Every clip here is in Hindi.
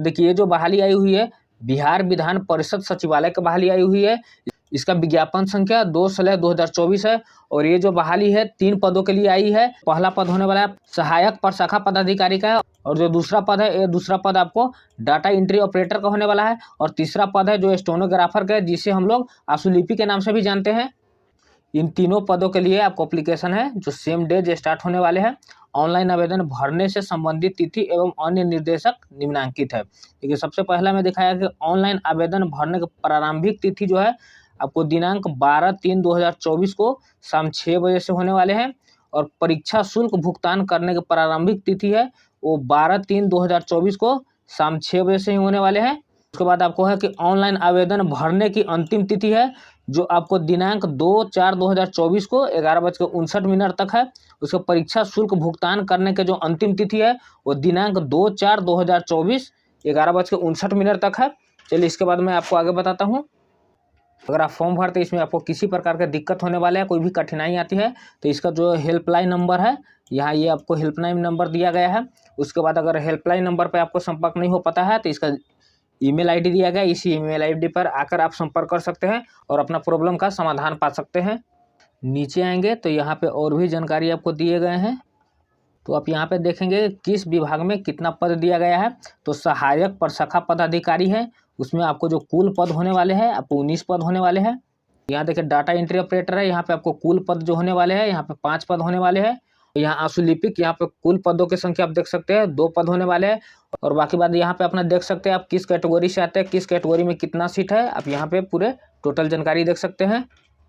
तो देखिए ये जो बहाली आई हुई है बिहार विधान परिषद सचिवालय की बहाली आई हुई है। इसका विज्ञापन संख्या 2/2024 है और ये जो बहाली है 3 पदों के लिए आई है। पहला पद होने वाला है सहायक प्रशाखा पदाधिकारी का है और जो दूसरा पद है ये दूसरा पद आपको डाटा एंट्री ऑपरेटर का होने वाला है और तीसरा पद है जो स्टेनोग्राफर का है, जिसे हम लोग आशुलिपि के नाम से भी जानते हैं। इन तीनों पदों के लिए आपको एप्लीकेशन है जो सेम डे स्टार्ट होने वाले हैं। ऑनलाइन आवेदन भरने से संबंधित तिथि एवं अन्य निर्देशक निम्नांकित है। देखिए सबसे पहला मैं दिखाया कि ऑनलाइन आवेदन भरने की प्रारंभिक तिथि जो है आपको दिनांक 12/3/2024 को शाम 6 बजे से होने वाले हैं और परीक्षा शुल्क भुगतान करने की प्रारंभिक तिथि है वो 12/3/2024 को शाम 6 बजे से ही होने वाले हैं। उसके बाद आपको है कि ऑनलाइन आवेदन भरने की अंतिम तिथि है जो आपको दिनांक 2/4/2024 को 11:59 तक है। उसके परीक्षा शुल्क भुगतान करने के जो अंतिम तिथि है वो दिनांक 2/4/2024 11:59 तक है। चलिए इसके बाद मैं आपको आगे बताता हूँ। अगर आप फॉर्म भरते हैं इसमें आपको किसी प्रकार का दिक्कत होने वाला है, कोई भी कठिनाई आती है तो इसका जो हेल्पलाइन नंबर है यहाँ ये आपको हेल्पलाइन नंबर दिया गया है। उसके बाद अगर हेल्पलाइन नंबर पर आपको संपर्क नहीं हो पाता है तो इसका ईमेल आईडी दिया गया है, इसी ईमेल आईडी पर आकर आप संपर्क कर सकते हैं और अपना प्रॉब्लम का समाधान पा सकते हैं। नीचे आएंगे तो यहाँ पे और भी जानकारी आपको दिए गए हैं। तो आप यहाँ पे देखेंगे किस विभाग में कितना पद दिया गया है। तो सहायक प्रशाखा पदाधिकारी है, उसमें आपको जो कुल पद होने वाले हैं आपको 19 पद होने वाले हैं। यहाँ देखिए डाटा एंट्री ऑपरेटर है, यहाँ पे आपको कुल पद जो होने वाले हैं यहाँ पे 5 पद होने वाले हैं। यहाँ आशुलिपिक यहाँ पे कुल पदों की संख्या आप देख सकते हैं 2 पद होने वाले हैं और बाकी बात यहाँ पे अपना देख सकते हैं आप किस कैटेगरी से आते हैं, किस कैटेगरी में कितना सीट है, आप यहाँ पे पूरे टोटल जानकारी देख सकते हैं।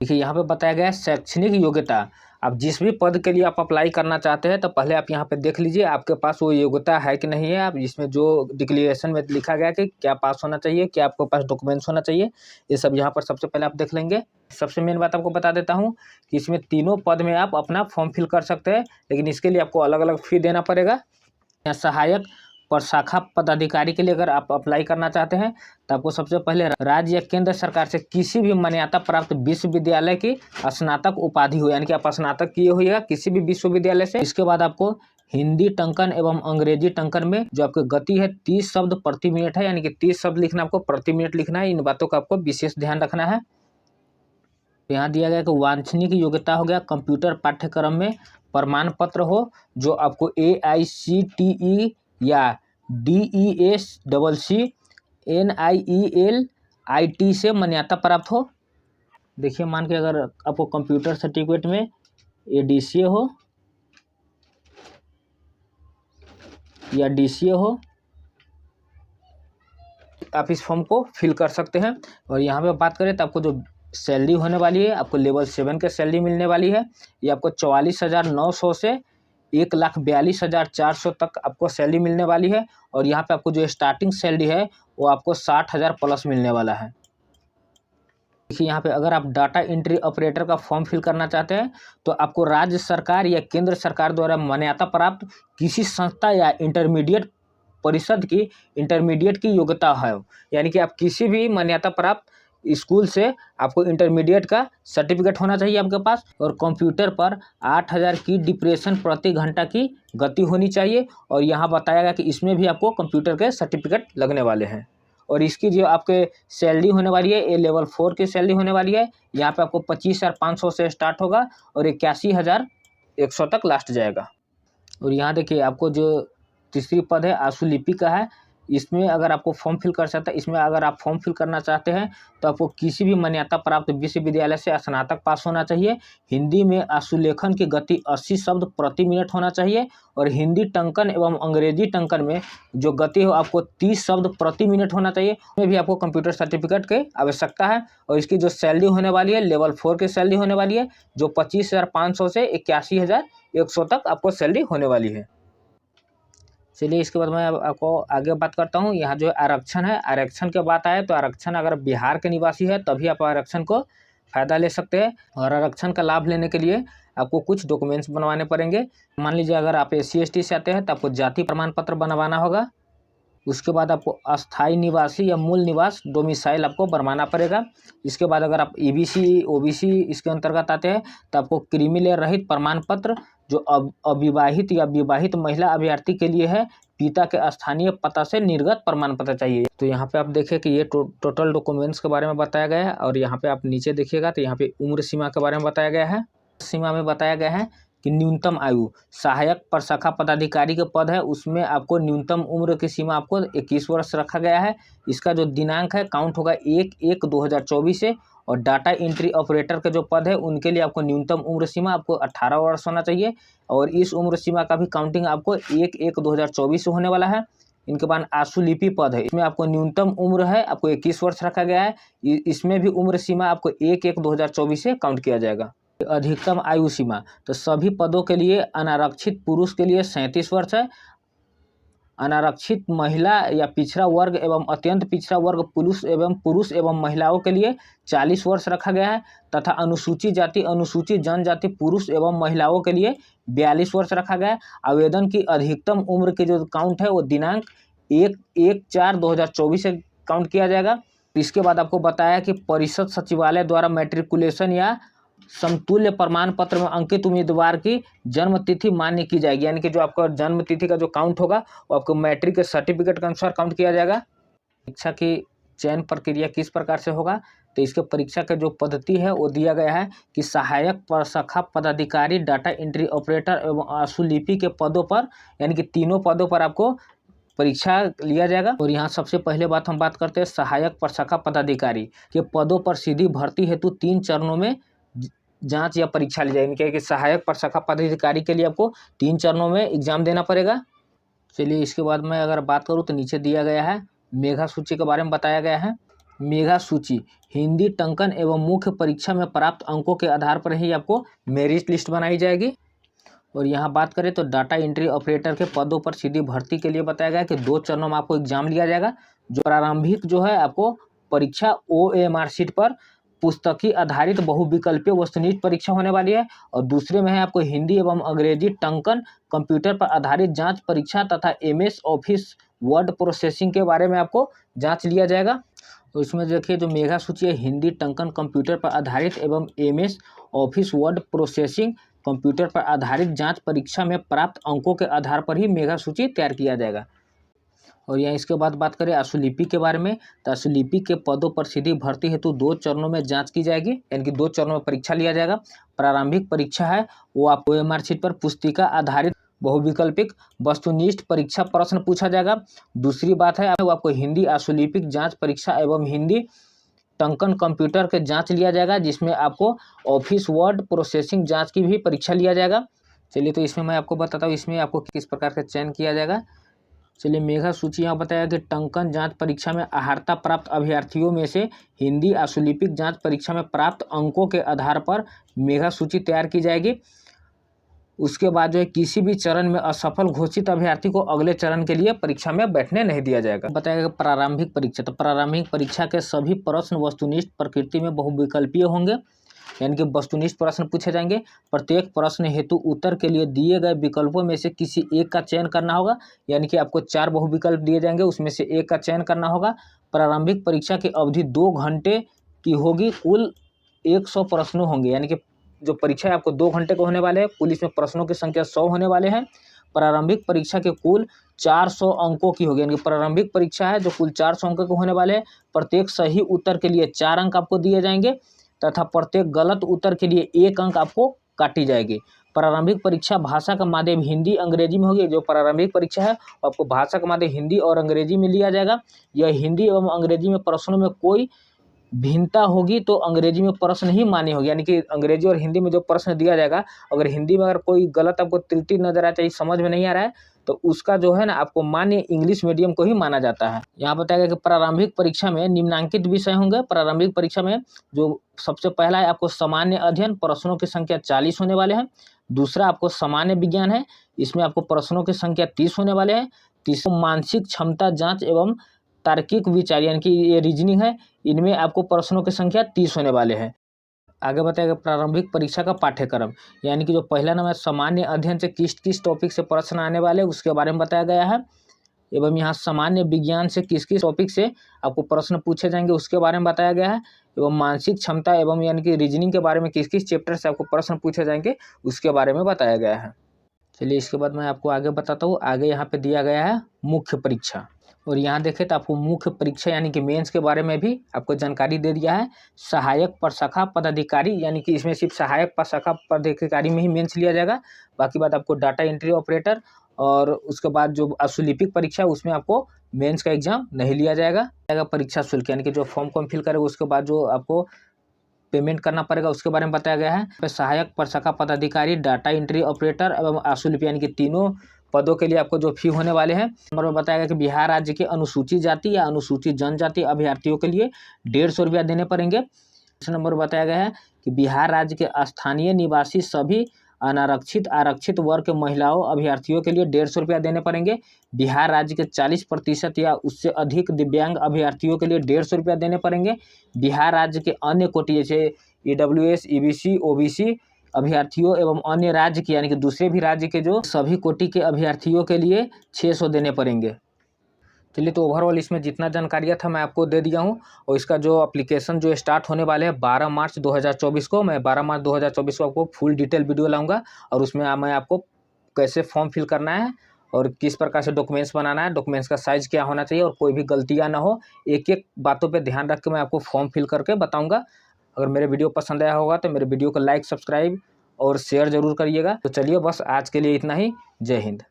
देखिए यहाँ पे बताया गया है शैक्षणिक योग्यता। आप जिस भी पद के लिए आप अप्लाई करना चाहते हैं तो पहले आप यहाँ पे देख लीजिए आपके पास वो योग्यता है कि नहीं है। आप इसमें जो डिक्लेरेशन में लिखा गया कि क्या पास होना चाहिए, क्या आपके पास डॉक्यूमेंट्स होना चाहिए, ये सब यहाँ पर सबसे पहले आप देख लेंगे। सबसे मेन बात आपको बता देता हूँ कि इसमें तीनों पद में आप अपना फॉर्म फिल कर सकते हैं, लेकिन इसके लिए आपको अलग अलग फी देना पड़ेगा। यहाँ सहायक प्रशाखा पदाधिकारी के लिए अगर आप अप्लाई करना चाहते हैं तो आपको सबसे पहले राज्य या केंद्र सरकार से किसी भी मान्यता प्राप्त विश्वविद्यालय की स्नातक उपाधि हो, यानी कि आप स्नातक किए होइएगा किसी भी विश्वविद्यालय से। इसके बाद आपको हिंदी टंकन एवं अंग्रेजी टंकन में जो आपकी गति है 30 शब्द प्रति मिनट है, यानी कि 30 शब्द लिखना आपको प्रति मिनट लिखना है। इन बातों का आपको विशेष ध्यान रखना है। यहाँ दिया गया कि वांछनीय योग्यता हो गया कंप्यूटर पाठ्यक्रम में प्रमाण पत्र हो जो आपको AICTE या DESCC NIEL IT से मान्यता प्राप्त हो। देखिए मान के अगर आपको कंप्यूटर सर्टिफिकेट में ADCA हो या DCA हो आप इस फॉर्म को फिल कर सकते हैं। और यहाँ पे बात करें तो आपको जो सैलरी होने वाली है आपको लेवल 7 के सैलरी मिलने वाली है। ये आपको 44,900 से 1,42,400 तक आपको सैलरी मिलने वाली है। और यहाँ पे आपको जो स्टार्टिंग सैलरी है वो आपको 60,000 प्लस मिलने वाला है। देखिए यहाँ पे अगर आप डाटा एंट्री ऑपरेटर का फॉर्म फिल करना चाहते हैं तो आपको राज्य सरकार या केंद्र सरकार द्वारा मान्यता प्राप्त किसी संस्था या इंटरमीडिएट परिषद की इंटरमीडिएट की योग्यता है, यानी कि आप किसी भी मान्यता प्राप्त स्कूल से आपको इंटरमीडिएट का सर्टिफिकेट होना चाहिए आपके पास। और कंप्यूटर पर 8,000 की डिप्रेशन प्रति घंटा की गति होनी चाहिए। और यहाँ बताया गया कि इसमें भी आपको कंप्यूटर के सर्टिफिकेट लगने वाले हैं। और इसकी जो आपके सैलरी होने वाली है ये लेवल 4 की सैलरी होने वाली है। यहाँ पे आपको 25,500 से स्टार्ट होगा और 81,100 तक लास्ट जाएगा। और यहाँ देखिए आपको जो तीसरी पद है आशुलिपि का है, इसमें अगर आपको फॉर्म फिल कर सकता है, इसमें अगर आप फॉर्म फिल करना चाहते हैं तो आपको किसी भी मान्यता प्राप्त विश्वविद्यालय से स्नातक पास होना चाहिए। हिंदी में आशुलेखन की गति 80 शब्द प्रति मिनट होना चाहिए। और हिंदी टंकन एवं अंग्रेजी टंकन में जो गति हो आपको 30 शब्द प्रति मिनट होना चाहिए। इसमें भी आपको कंप्यूटर सर्टिफिकेट की आवश्यकता है। और इसकी जो सैलरी होने वाली है लेवल 4 की सैलरी होने वाली है जो 25,500 से 81,100 तक आपको सैलरी होने वाली है। चलिए इसके बाद मैं आपको आगे बात करता हूँ। यहाँ जो आरक्षण है, आरक्षण की बात आए तो आरक्षण अगर बिहार के निवासी है तभी आप आरक्षण को फ़ायदा ले सकते हैं। और आरक्षण का लाभ लेने के लिए आपको कुछ डॉक्यूमेंट्स बनवाने पड़ेंगे। मान लीजिए अगर आप SC ST से आते हैं तो आपको जाति प्रमाण पत्र बनवाना होगा। उसके बाद आपको अस्थायी निवासी या मूल निवास डोमिसाइल आपको बनवाना पड़ेगा। इसके बाद अगर आप EBC OBC इसके अंतर्गत आते हैं तो आपको क्रीमी लेयर रहित प्रमाण पत्र जो अविवाहित या विवाहित महिला अभ्यर्थी के लिए है, पिता के स्थानीय पता से निर्गत प्रमाण पत्र चाहिए। तो यहाँ पे आप देखिए कि ये टोटल डॉक्यूमेंट्स के बारे में बताया गया है। और यहाँ पे आप नीचे देखिएगा तो यहाँ पे उम्र सीमा के बारे में बताया गया है। सीमा में बताया गया है कि न्यूनतम आयु सहायक प्रशाखा पदाधिकारी के पद है, उसमें आपको न्यूनतम उम्र की सीमा आपको 21 वर्ष रखा गया है। इसका जो दिनांक है काउंट होगा 1/1/2024 से। और डाटा एंट्री ऑपरेटर के जो पद है उनके लिए आपको न्यूनतम उम्र सीमा आपको 18 वर्ष होना चाहिए। और इस उम्र सीमा का भी काउंटिंग आपको 1/1/2024 से होने वाला है। इनके बाद आशुलिपि पद है, इसमें आपको न्यूनतम उम्र है आपको 21 वर्ष रखा गया है। इसमें भी उम्र सीमा आपको 1/1/2024 से काउंट किया जाएगा। अधिकतम आयु सीमा तो सभी पदों के लिए अनारक्षित पुरुष के लिए 37 वर्ष है, अनारक्षित महिला या पिछड़ा वर्ग एवं अत्यंत पिछड़ा वर्ग पुरुष एवं महिलाओं के लिए 40 वर्ष रखा गया है, तथा अनुसूचित जाति अनुसूचित जनजाति पुरुष एवं महिलाओं के लिए 42 वर्ष रखा गया है। आवेदन की अधिकतम उम्र के जो काउंट है वो दिनांक 1/1/4/2024 से काउंट किया जाएगा। इसके बाद आपको बताया कि परिषद सचिवालय द्वारा मैट्रिकुलेशन या समतुल्य प्रमाण पत्र में अंकित उम्मीदवार की जन्म तिथि मान्य की जाएगी, यानी कि जो आपका जन्म तिथि का जो काउंट होगा वो आपको मैट्रिक के सर्टिफिकेट के अनुसार काउंट किया जाएगा। परीक्षा की चयन प्रक्रिया किस प्रकार से होगा, तो इसके परीक्षा का जो पद्धति है वो दिया गया है कि सहायक प्रशाखा पदाधिकारी, डाटा एंट्री ऑपरेटर एवं आशुलिपि के पदों पर, यानी कि तीनों पदों पर आपको परीक्षा लिया जाएगा। और यहाँ सबसे पहले हम बात करते हैं सहायक प्रशाखा पदाधिकारी के पदों पर सीधी भर्ती हेतु 3 चरणों में जांच या परीक्षा ली जाएगी। कि सहायक प्रशाखा पदाधिकारी के लिए आपको 3 चरणों में एग्जाम देना पड़ेगा। चलिए इसके बाद मैं अगर बात करूँ तो नीचे दिया गया है मेधा सूची के बारे में बताया गया है। मेधा सूची हिंदी टंकन एवं मुख्य परीक्षा में प्राप्त अंकों के आधार पर ही आपको मेरिट लिस्ट बनाई जाएगी। और यहाँ बात करें तो डाटा एंट्री ऑपरेटर के पदों पर सीधी भर्ती के लिए बताया गया कि 2 चरणों में आपको एग्जाम लिया जाएगा। जो प्रारंभिक जो है आपको परीक्षा OMR शीट पर पुस्तकीय आधारित बहुविकल्पीय वस्तुनिष्ठ परीक्षा होने वाली है। और दूसरे में है आपको हिंदी एवं अंग्रेजी टंकन कंप्यूटर पर आधारित जांच परीक्षा तथा MS ऑफिस वर्ड प्रोसेसिंग के बारे में आपको जांच लिया जाएगा। तो इसमें देखिए जो मेधा सूची है हिंदी टंकन कंप्यूटर पर आधारित एवं MS office word processing computer पर आधारित जांच परीक्षा में प्राप्त अंकों के आधार पर ही मेधा सूची तैयार किया जाएगा। और यहाँ इसके बाद बात करें आशुलिपि के बारे में, तो आशुलिपि के पदों पर सीधी भर्ती हेतु 2 चरणों में जांच की जाएगी, यानी कि 2 चरणों में परीक्षा लिया जाएगा। प्रारंभिक परीक्षा है वो आपको OMR शीट पर पुस्तिका आधारित बहुविकल्पिक वस्तुनिष्ठ परीक्षा प्रश्न पूछा जाएगा। दूसरी बात है वो आपको हिंदी आशुलिपिक जाँच परीक्षा एवं हिंदी टंकन कंप्यूटर के जाँच लिया जाएगा, जिसमें आपको ऑफिस वर्ड प्रोसेसिंग जाँच की भी परीक्षा लिया जाएगा। चलिए तो इसमें मैं आपको बताता हूँ इसमें आपको किस प्रकार का चयन किया जाएगा। चलिए मेधा सूची यहाँ बताया कि टंकन जांच परीक्षा में अर्हता प्राप्त अभ्यर्थियों में से हिंदी आशुलिपिक जांच परीक्षा में प्राप्त अंकों के आधार पर मेधा सूची तैयार की जाएगी। उसके बाद जो है किसी भी चरण में असफल घोषित अभ्यर्थी को अगले चरण के लिए परीक्षा में बैठने नहीं दिया जाएगा। बताया कि प्रारंभिक परीक्षा, तो प्रारंभिक परीक्षा के सभी प्रश्न वस्तुनिष्ठ प्रकृति में बहुविकल्पीय होंगे, यानी कि वस्तुनिष्ठ प्रश्न पूछे जाएंगे। प्रत्येक प्रश्न हेतु उत्तर के लिए दिए गए विकल्पों में से किसी एक का चयन करना होगा, यानी कि आपको 4 बहुविकल्प दिए जाएंगे, उसमें से एक का चयन करना होगा। प्रारंभिक परीक्षा की अवधि 2 घंटे की होगी, कुल 100 प्रश्न होंगे, यानी कि जो परीक्षा है आपको 2 घंटे के होने वाले हैं, कुल इसमें प्रश्नों की संख्या 100 होने वाले हैं। प्रारंभिक परीक्षा के कुल 400 अंकों की होगी, यानी कि प्रारंभिक परीक्षा है जो कुल 400 अंकों के होने वाले हैं। प्रत्येक सही उत्तर के लिए 4 अंक आपको दिए जाएंगे तथा प्रत्येक गलत उत्तर के लिए 1 अंक आपको काटी जाएगी। प्रारंभिक परीक्षा भाषा का माध्यम हिंदी अंग्रेजी में होगी। जो प्रारंभिक परीक्षा है आपको भाषा का माध्यम हिंदी और अंग्रेजी में लिया जाएगा। यह हिंदी एवं अंग्रेजी में प्रश्नों में कोई भिन्नता होगी तो अंग्रेजी में प्रश्न ही मान्य होगी, यानी कि अंग्रेजी और हिंदी में जो प्रश्न दिया जाएगा, अगर हिंदी में अगर कोई गलत आपको त्रुटि नजर आए, चाहिए समझ में नहीं आ रहा है, तो उसका जो है ना आपको मान्य इंग्लिश मीडियम को ही माना जाता है। यहाँ बताया गया कि प्रारंभिक परीक्षा में निम्नांकित विषय होंगे। प्रारंभिक परीक्षा में जो सबसे पहला है आपको सामान्य अध्ययन, प्रश्नों की संख्या 40 होने वाले हैं। दूसरा आपको सामान्य विज्ञान है, इसमें आपको प्रश्नों की संख्या 30 होने वाले हैं। तीसरा मानसिक क्षमता जाँच एवं तार्किक विचार, यानी कि ये रीजनिंग है, इनमें आपको प्रश्नों की संख्या 30 होने वाले हैं। आगे बताएगा प्रारंभिक परीक्षा का पाठ्यक्रम, यानी कि जो पहला नंबर सामान्य अध्ययन से किस किस टॉपिक से प्रश्न आने वाले उसके बारे में बताया गया है। एवं यहाँ सामान्य विज्ञान से किस किस टॉपिक से आपको प्रश्न पूछे जाएंगे उसके बारे में बताया गया है। एवं मानसिक क्षमता एवं यानी कि रीजनिंग के बारे में किस किस चैप्टर से आपको प्रश्न पूछे जाएंगे उसके बारे में बताया गया है। चलिए इसके बाद मैं आपको आगे बताता हूँ। आगे यहाँ पे दिया गया है मुख्य परीक्षा, और यहाँ देखें तो आपको मुख्य परीक्षा यानी कि मेंस के बारे में भी आपको जानकारी दे दिया है। सहायक प्रशाखा पदाधिकारी यानी कि इसमें सिर्फ सहायक प्रशाखा पदाधिकारी में ही मेंस लिया जाएगा। बाकी बात आपको डाटा एंट्री ऑपरेटर और उसके बाद जो अशुलिपिक परीक्षा है उसमें आपको मेंस का एग्जाम नहीं लिया जाएगा। परीक्षा शुल्क यानी कि जो फॉर्म को फिल करेगा उसके बाद जो आपको पेमेंट करना पड़ेगा उसके बारे में बताया गया है। सहायक प्रशाखा पदाधिकारी, डाटा एंट्री ऑपरेटर एवं अशुल्क यानी कि तीनों पदों के लिए आपको जो फी होने वाले हैं। नंबर में बताया गया कि बिहार राज्य के अनुसूचित जाति या अनुसूचित जनजाति अभ्यर्थियों के लिए 150 रुपया देने पड़ेंगे। इस नंबर में बताया गया है कि बिहार राज्य के स्थानीय निवासी सभी अनारक्षित आरक्षित वर्ग के महिलाओं अभ्यर्थियों के लिए 150 रुपया देने पड़ेंगे। बिहार राज्य के 40% या उससे अधिक दिव्यांग अभ्यर्थियों के लिए 150 रुपया देने पड़ेंगे। बिहार राज्य के अन्य कोटि जैसे EWS, EBC, OBC अभ्यर्थियों एवं अन्य राज्य के यानी कि दूसरे भी राज्य के जो सभी कोटि के अभ्यर्थियों के लिए 600 देने पड़ेंगे। चलिए तो ओवरऑल इसमें जितना जानकारियाँ था मैं आपको दे दिया हूँ। और इसका जो एप्लीकेशन जो स्टार्ट होने वाले हैं 12 मार्च 2024 को, मैं 12 मार्च 2024 को आपको फुल डिटेल वीडियो लाऊंगा। और उसमें मैं आपको कैसे फॉर्म फिल करना है और किस प्रकार से डॉक्यूमेंट्स बनाना है, डॉक्यूमेंट्स का साइज़ क्या होना चाहिए और कोई भी गलतियाँ ना हो, एक एक बातों पर ध्यान रख के मैं आपको फॉर्म फिल करके बताऊँगा। अगर मेरे वीडियो पसंद आया होगा तो मेरे वीडियो को लाइक, सब्सक्राइब और शेयर ज़रूर करिएगा। तो चलिए बस आज के लिए इतना ही। जय हिंद।